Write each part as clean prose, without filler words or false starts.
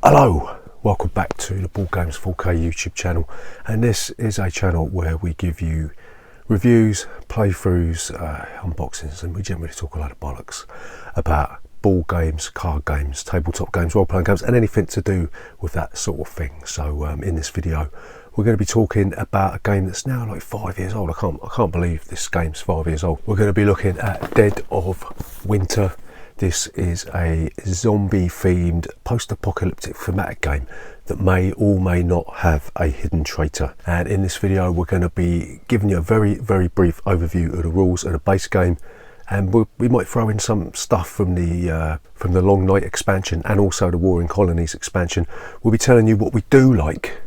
Hello, welcome back to the Board Games 4K YouTube channel, and this is a channel where we give you reviews, playthroughs, unboxings, and we generally talk a lot of bollocks about board games, card games, tabletop games, role-playing games, and anything to do with that sort of thing. So in this video we're going to be talking about a game that's now like 5 years old. I can't believe this game's 5 years old. We're going to be looking at Dead of Winter. This is a zombie-themed, post-apocalyptic thematic game that may or may not have a hidden traitor. And in this video, we're going to be giving you a very, very brief overview of the rules of the base game, and we might throw in some stuff from the Long Night expansion and also the Warring Colonies expansion. We'll be telling you what we do like,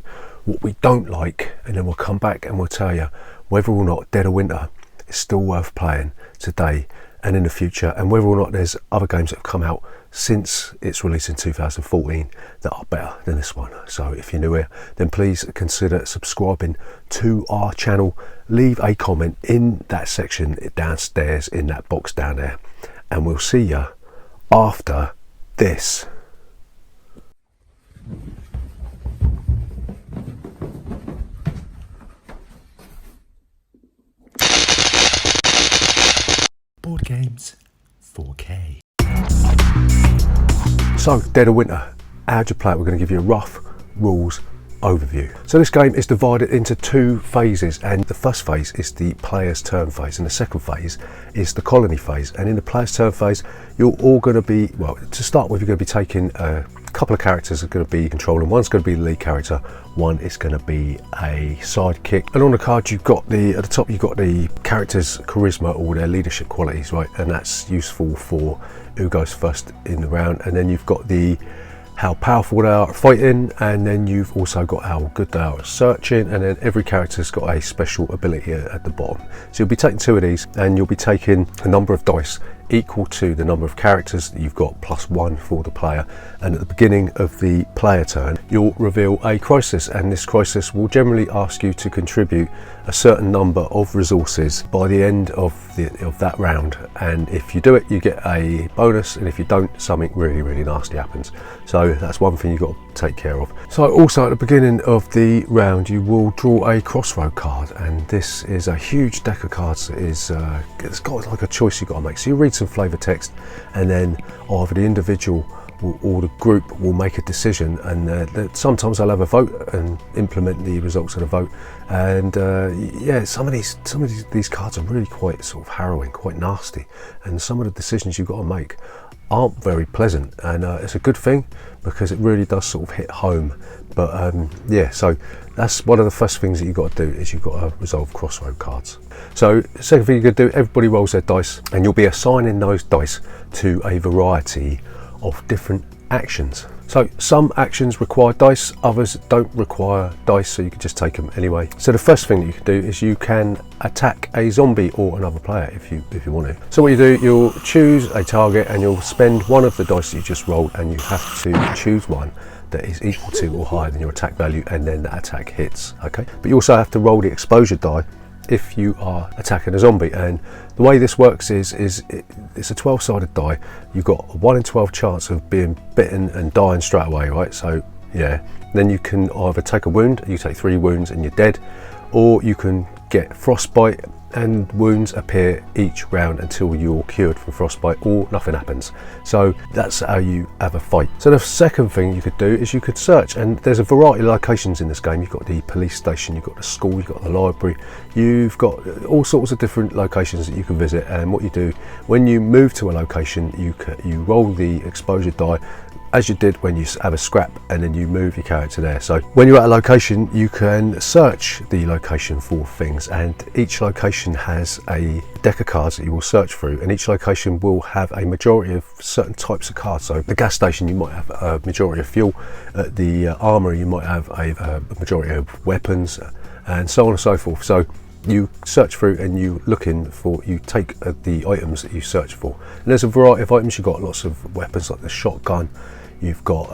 what we don't like, and then we'll come back and we'll tell you whether or not Dead of Winter is still worth playing today and in the future, and whether or not there's other games that have come out since its release in 2014 that are better than this one. So if you're new here, then please consider subscribing to our channel. Leave a comment in that section downstairs in that box down there, and we'll see you after this. Board Games 4K. So, Dead of Winter, how'd you play it? We're going to give you a rough rules overview. So this game is divided into two phases, and the first phase is the player's turn phase, and the second phase is the colony phase. And in the player's turn phase, you're all going to be, well, to start with, you're going to be taking a couple of characters are going to be controlling. One's going to be the lead character, one is going to be a sidekick, and on the card you've got at the top you've got the character's charisma or their leadership qualities, right? And that's useful for who goes first in the round. And then you've got the how powerful they are at fighting, and then you've also got how good they are at searching, and then every character's got a special ability at the bottom. So you'll be taking two of these, and you'll be taking a number of dice equal to the number of characters that you've got plus one for the player. And at the beginning of the player turn, you'll reveal a crisis, and this crisis will generally ask you to contribute a certain number of resources by the end of that round. And if you do it, you get a bonus, and if you don't, something really, really nasty happens. So that's one thing you've got to take care of. So also at the beginning of the round, you will draw a crossroad card, and this is a huge deck of cards. It's got like a choice you've got to make. So you read some flavor text, and then either the individual or the group will make a decision, and sometimes they'll have a vote and implement the results of the vote. And yeah, some of these cards are really quite sort of harrowing, quite nasty, and some of the decisions you've got to make aren't very pleasant, and it's a good thing because it really does sort of hit home. But yeah, so that's one of the first things that you've got to do, is you've got to resolve crossroad cards. So the second thing you're going to do, everybody rolls their dice, and you'll be assigning those dice to a variety of different actions. So some actions require dice, others don't require dice, so you can just take them anyway. So the first thing that you can do is you can attack a zombie or another player if you want to. So what you do, you'll choose a target, and you'll spend one of the dice that you just rolled, and you have to choose one that is equal to or higher than your attack value, and then that attack hits. Okay, but you also have to roll the exposure die if you are attacking a zombie. And the way this works is it's a 12-sided die. You've got a 1 in 12 chance of being bitten and dying straight away, right? So yeah, then you can either take a wound, you take 3 wounds and you're dead, or you can get frostbite, and wounds appear each round until you're cured from frostbite, or nothing happens. So that's how you have a fight. So the second thing you could do is you could search, and there's a variety of locations in this game. You've got the police station, you've got the school, you've got the library, you've got all sorts of different locations that you can visit. And what you do when you move to a location, you roll the exposure die as you did when you have a scrap, and then you move your character there. So when you're at a location, you can search the location for things, and each location has a deck of cards that you will search through, and each location will have a majority of certain types of cards. So the gas station, you might have a majority of fuel. At the armory, you might have a majority of weapons, and so on and so forth. So you search through, and you take the items that you search for, and there's a variety of items. You've got lots of weapons like the shotgun, you've got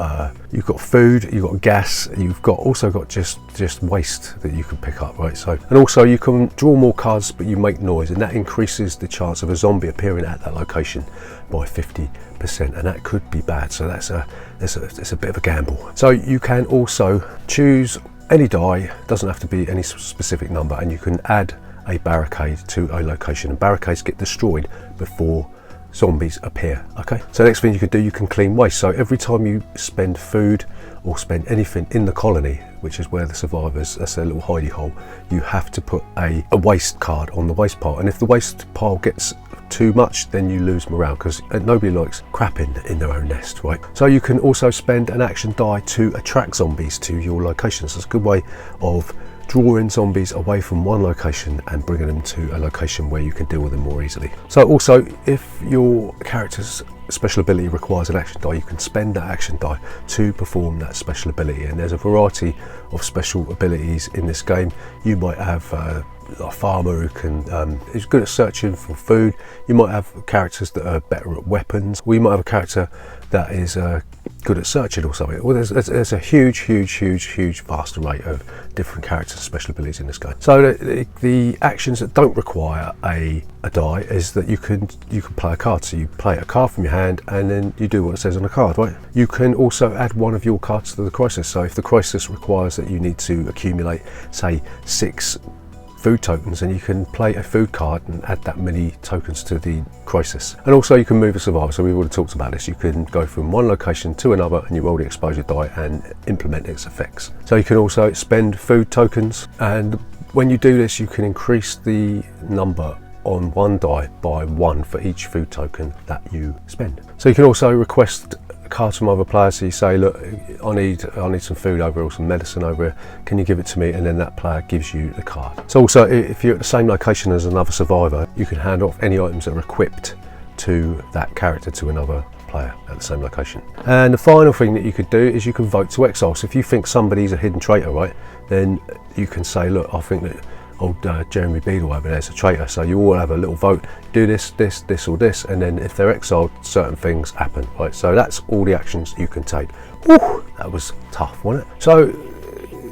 food, you've got gas, you've also got just waste that you can pick up, right? So, and also you can draw more cards, but you make noise, and that increases the chance of a zombie appearing at that location by 50%, and that could be bad. So it's a bit of a gamble. So you can also choose any die, doesn't have to be any specific number, and you can add a barricade to a location, and barricades get destroyed before zombies appear. Okay, so next thing you can do, you can clean waste. So every time you spend food or spend anything in the colony, which is where the survivors, that's their little hidey hole, you have to put a waste card on the waste pile, and if the waste pile gets too much, then you lose morale, because nobody likes crapping in their own nest, right? So you can also spend an action die to attract zombies to your locations. So it's a good way of drawing zombies away from one location and bringing them to a location where you can deal with them more easily. So also, if your character's special ability requires an action die, you can spend that action die to perform that special ability, and there's a variety of special abilities in this game. You might have a farmer who can is good at searching for food. You might have characters that are better at weapons, or you might have a character that is good at searching or something. Well, there's a huge vast array of different characters and special abilities in this game. So the actions that don't require a die is that you can play a card. So you play a card from your hand, and then you do what it says on the card, right? You can also add one of your cards to the crisis. So if the crisis requires that you need to accumulate, say, 6 food tokens, and you can play a food card and add that many tokens to the crisis. And also you can move a survivor. So we've already talked about this. You can go from one location to another, and you roll the exposure die and implement its effects. So you can also spend food tokens, and when you do this, you can increase the number on one die by 1 for each food token that you spend. So you can also request cards from other players. So you say, look, I need some food over here, or some medicine over here, can you give it to me? And then that player gives you the card. So also, if you're at the same location as another survivor, you can hand off any items that are equipped to that character to another player at the same location. And the final thing that you could do is you can vote to exile. So if you think somebody's a hidden traitor, right, then you can say, look, I think that old Jeremy Beadle over there is a traitor, so you all have a little vote, do this or this, and then if they're exiled, certain things happen, right? So that's all the actions you can take. Whew, that was tough, wasn't it? So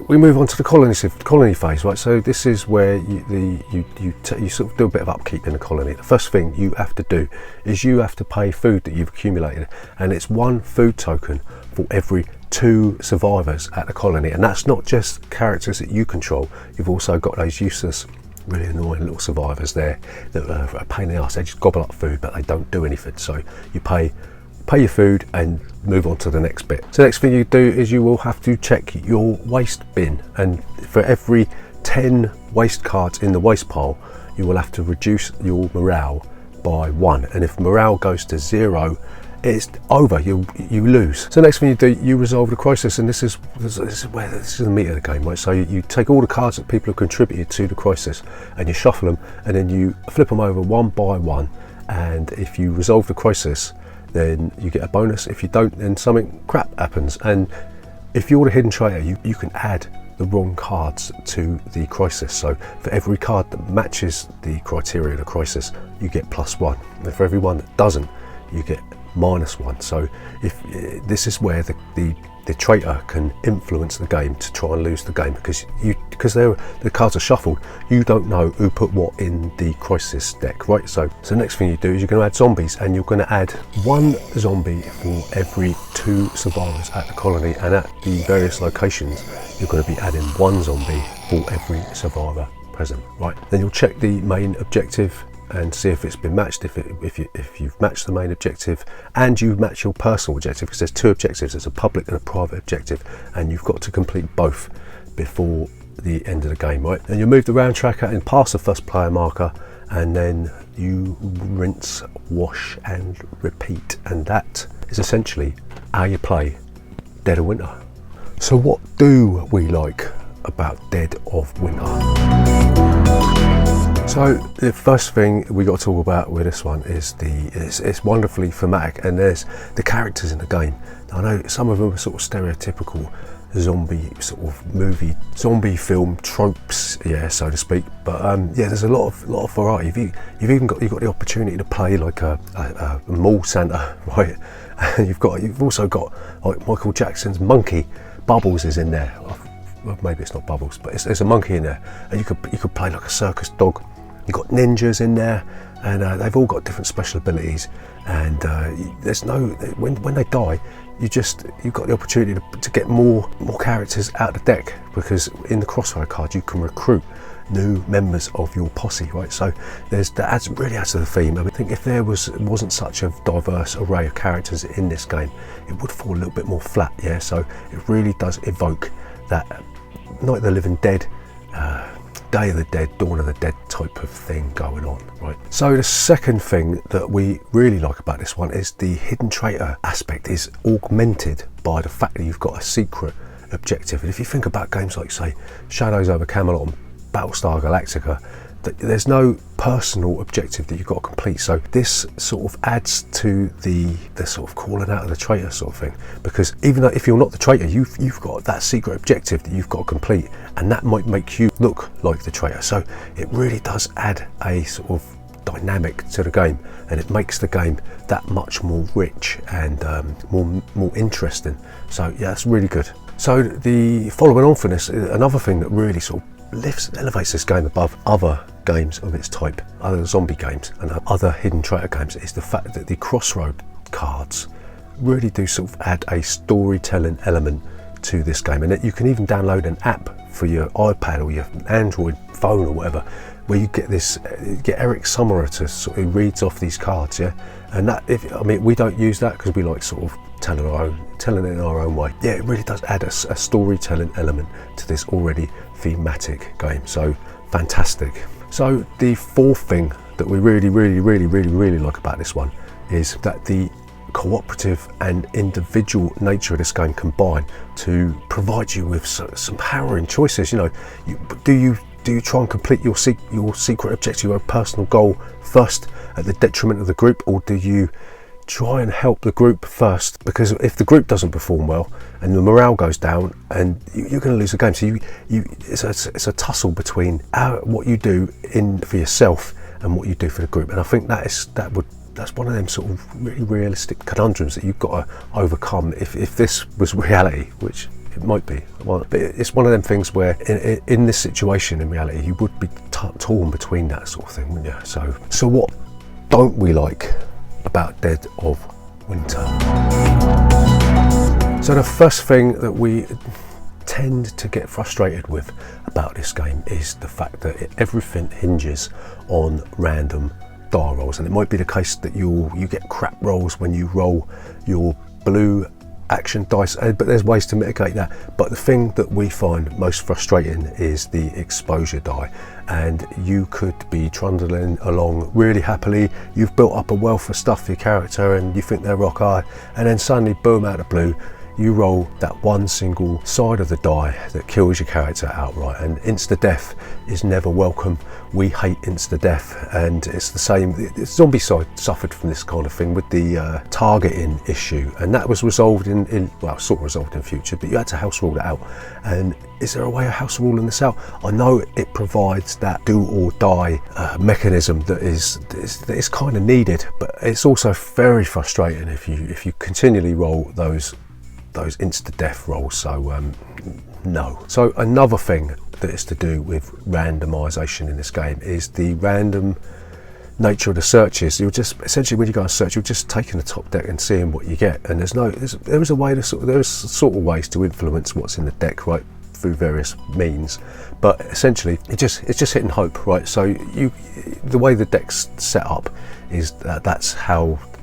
we move on to the colony phase, right? So this is where you sort of do a bit of upkeep in the colony. The first thing you have to do is you have to pay food that you've accumulated, and it's 1 food token for every 2 survivors at the colony. And that's not just characters that you control. You've also got those useless, really annoying little survivors there that are a pain in the arse. They just gobble up food, but they don't do anything. So you pay your food and move on to the next bit. So the next thing you do is you will have to check your waste bin, and for every 10 waste cards in the waste pile, you will have to reduce your morale by 1, and if morale goes to 0, it's over, you lose. So next thing you do, you resolve the crisis, and this is the meat of the game, right? So you take all the cards that people have contributed to the crisis, and you shuffle them, and then you flip them over one by one, and if you resolve the crisis, then you get a bonus. If you don't, then something crap happens. And if you're the hidden traitor, you can add the wrong cards to the crisis. So for every card that matches the criteria of the crisis, you get +1, and for every one that doesn't, you get -1. So if this is where the traitor can influence the game to try and lose the game, because the cards are shuffled, you don't know who put what in the crisis deck, right? So the next thing you do is you're going to add zombies, and you're going to add 1 zombie for every 2 survivors at the colony, and at the various locations you're going to be adding 1 zombie for every survivor present, right? Then you'll check the main objective and see if it's been matched. If you've matched the main objective, and you match your personal objective, because there's 2 objectives, there's a public and a private objective, and you've got to complete both before the end of the game, right? And you move the round tracker and pass the first player marker, and then you rinse, wash and repeat, and that is essentially how you play Dead of Winter. So what do we like about Dead of Winter? So the first thing we got to talk about with this one is it's wonderfully thematic, and there's the characters in the game. I know some of them are sort of stereotypical zombie sort of movie, zombie film tropes, yeah, so to speak. But yeah, there's a lot of variety. You've got the opportunity to play like a mall Santa, right? And you've also got like Michael Jackson's monkey. Bubbles is in there. Well, maybe it's not Bubbles, but there's a monkey in there, and you could play like a circus dog. You've got ninjas in there, and they've all got different special abilities. And there's no when they die, you've got the opportunity to get more characters out the deck, because in the Crossfire card you can recruit new members of your posse, right? So that really adds to the theme. I think if there wasn't such a diverse array of characters in this game, it would fall a little bit more flat, yeah. So it really does evoke that Night of the Living Dead, Day of the Dead, Dawn of the Dead type of thing going on, right? So the second thing that we really like about this one is the hidden traitor aspect is augmented by the fact that you've got a secret objective. And if you think about games like, say, Shadows over Camelot and Battlestar Galactica, there's no personal objective that you've got to complete. So this sort of adds to the sort of calling out of the traitor sort of thing, because even though if you're not the traitor, you've got that secret objective that you've got to complete, and that might make you look like the traitor. So it really does add a sort of dynamic to the game, and it makes the game that much more rich and more interesting. So yeah, that's really good. So the following on from this, another thing that really sort of elevates this game above other games of its type, other zombie games and other hidden traitor games, is the fact that the Crossroad cards really do sort of add a storytelling element to this game, and that you can even download an app for your iPad or your Android phone or whatever, where you get Eric Summerer to sort of reads off these cards, yeah. And that, we don't use that because we like sort of telling it in our own way. Yeah, it really does add a storytelling element to this already thematic game. So fantastic. So the fourth thing that we really like about this one is that the cooperative and individual nature of this game combine to provide you with some harrowing choices. You know, do you try and complete your secret objective, your personal goal first at the detriment of the group, or do you try and help the group first? Because if the group doesn't perform well and the morale goes down, and you're going to lose the game. So it's a tussle between what you do for yourself and what you do for the group. And I think that's one of them sort of really realistic conundrums that you've got to overcome if this was reality, which it might be. But it's one of them things where in this situation in reality you would be torn between that sort of thing, wouldn't you? So what don't we like about Dead of Winter? So the first thing that we tend to get frustrated with about this game is the fact that everything hinges on random die rolls, and it might be the case that you get crap rolls when you roll your blue action dice, but there's ways to mitigate that. But the thing that we find most frustrating is the exposure die, and you could be trundling along really happily, you've built up a wealth of stuff for your character and you think they're rock high, and then suddenly boom, out of the blue you roll that one single side of the die that kills your character outright, and insta-death is never welcome. We hate insta-death, and it's the same. The zombie side suffered from this kind of thing with the targeting issue, and that was resolved well, sort of resolved in future, but you had to house rule it out. And is there a way of house ruling this out? I know it provides that do or die mechanism that is kind of needed, but it's also very frustrating if you continually roll those insta-death rolls. So no. So another thing that is to do with randomization in this game is the random nature of the searches. You're just essentially, when you go and search, you're just taking the top deck and seeing what you get, and there's a way to there's sort of ways to influence what's in the deck, right, through various means, but essentially it's just hitting hope, right? So the way the deck's set up is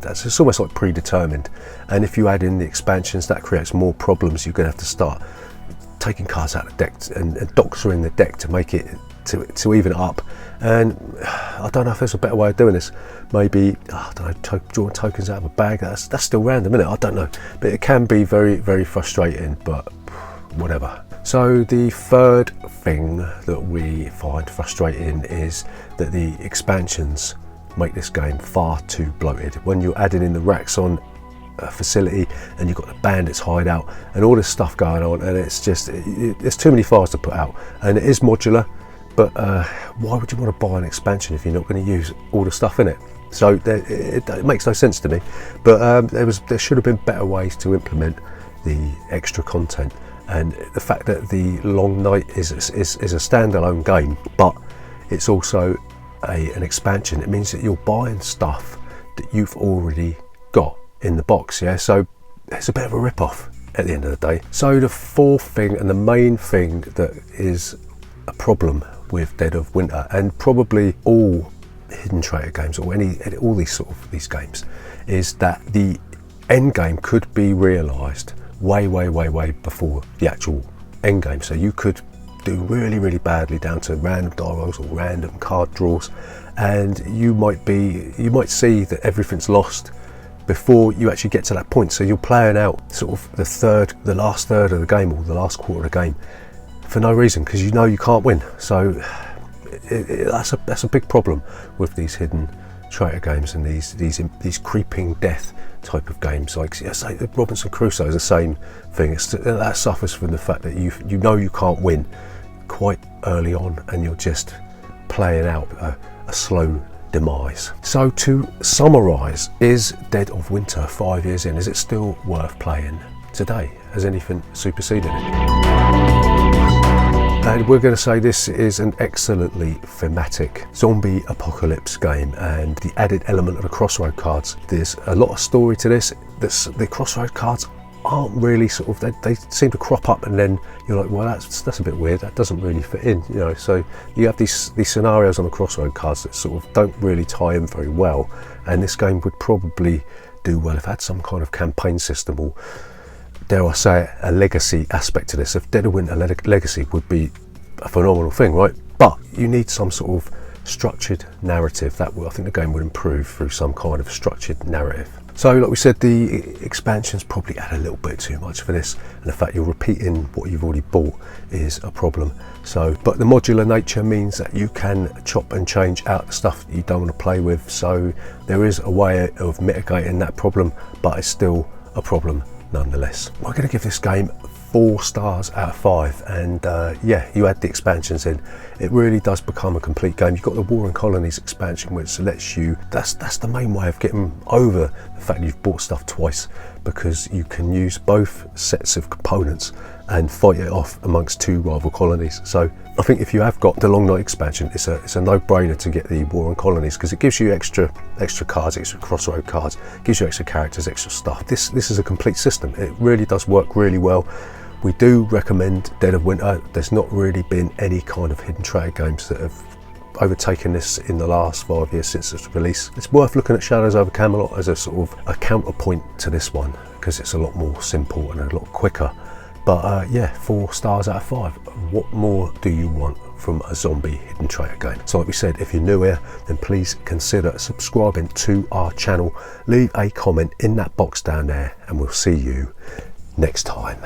it's almost like predetermined, and if you add in the expansions, that creates more problems. You're going to have to start taking cards out of the deck and doctoring the deck to make it to even it up. And I don't know if there's a better way of doing this. Maybe, I don't know, drawing tokens out of a bag. That's still random, isn't it? I don't know, but it can be very, very frustrating, but whatever. So the third thing that we find frustrating is that the expansions make this game far too bloated. When you're adding in the racks on facility, and you've got the bandits hideout and all this stuff going on, and it's just there's too many fires to put out. And it is modular, but why would you want to buy an expansion if you're not going to use all the stuff in it? So it makes no sense to me. But there should have been better ways to implement the extra content. And the fact that the Long Night is a standalone game, but it's also an expansion, it means that you're buying stuff that you've already got in the box. Yeah, so it's a bit of a rip-off at the end of the day. So the fourth thing, and the main thing that is a problem with Dead of Winter, and probably all hidden traitor games, or all these games, is that the end game could be realised way before the actual end game. So you could do really badly down to random die rolls or random card draws, and you might see that everything's lost before you actually get to that point. So you're playing out sort of the last third of the game, or the last quarter of the game, for no reason, because you know you can't win. So that's a big problem with these hidden traitor games and these creeping death type of games. Like I say, Robinson Crusoe is the same thing. That suffers from the fact that you know you can't win quite early on, and you're just playing out a slow demise. So to summarise, is Dead of Winter 5 years in, is it still worth playing today? Has anything superseded it? And we're going to say this is an excellently thematic zombie apocalypse game, and the added element of the crossroad cards. There's a lot of story to this. The crossroad cards aren't really they seem to crop up, and then you're like, well, that's a bit weird, that doesn't really fit in, you know. So you have these scenarios on the crossroad cards that sort of don't really tie in very well, and this game would probably do well if it had some kind of campaign system, or dare I say it, a legacy aspect to this. If Dead of Winter Legacy would be a phenomenal thing, right? But you need some sort of structured narrative. I think the game would improve through some kind of structured narrative. So like we said, the expansions probably add a little bit too much for this, and the fact you're repeating what you've already bought is a problem. So, but the modular nature means that you can chop and change out the stuff that you don't want to play with. So there is a way of mitigating that problem, but it's still a problem nonetheless. We're going to give this game 4 stars out of 5, and yeah, you add the expansions in, it really does become a complete game. You've got the War and Colonies expansion, which lets you, that's the main way of getting over the fact that you've bought stuff twice, because you can use both sets of components and fight it off amongst 2 rival colonies. So I think if you have got the Long Night expansion, it's a no-brainer to get the War and Colonies, because it gives you extra cards, extra crossroad cards, gives you extra characters, extra stuff. This is a complete system. It really does work really well. We do recommend Dead of Winter. There's not really been any kind of hidden traitor games that have overtaken this in the last 5 years since its release. It's worth looking at Shadows over Camelot as a sort of a counterpoint to this one, because it's a lot more simple and a lot quicker. But yeah, 4 stars out of 5. What more do you want from a zombie hidden traitor game? So like we said, if you're new here, then please consider subscribing to our channel. Leave a comment in that box down there, and we'll see you next time.